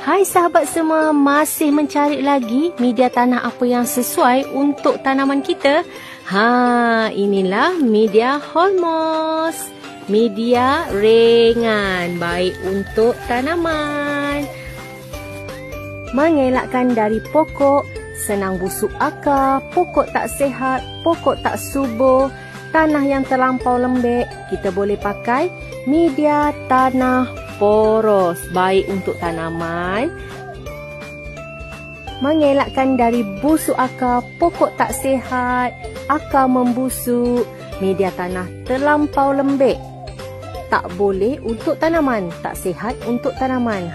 Hai sahabat semua, masih mencari lagi media tanah apa yang sesuai untuk tanaman kita? Inilah media Hormos. Media ringan, baik untuk tanaman. Mengelakkan dari pokok, senang busuk akar, pokok tak sihat, pokok tak subur, tanah yang terlampau lembek. Kita boleh pakai media tanah poros, baik untuk tanaman. Mengelakkan dari busuk akar, pokok tak sihat, akar membusuk, media tanah terlampau lembek. Tak boleh untuk tanaman, tak sihat untuk tanaman.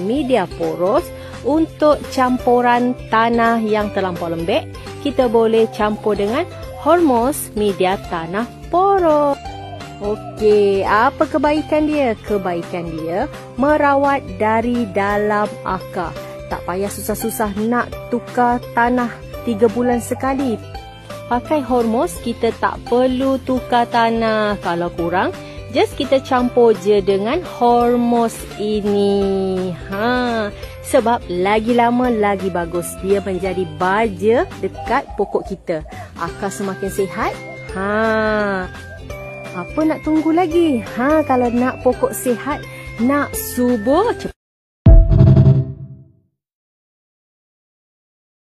Media poros untuk campuran tanah yang terlampau lembek, kita boleh campur dengan Hormos media tanah poros. Okey, apa kebaikan dia? Kebaikan dia merawat dari dalam akar. Tak payah susah-susah nak tukar tanah 3 bulan sekali. Pakai Hormos, kita tak perlu tukar tanah. Kalau kurang, just kita campur je dengan Hormos ini. Sebab lagi lama lagi bagus. Dia menjadi baja dekat pokok kita. Akar semakin sihat. Apa nak tunggu lagi? Kalau nak pokok sihat, nak subur,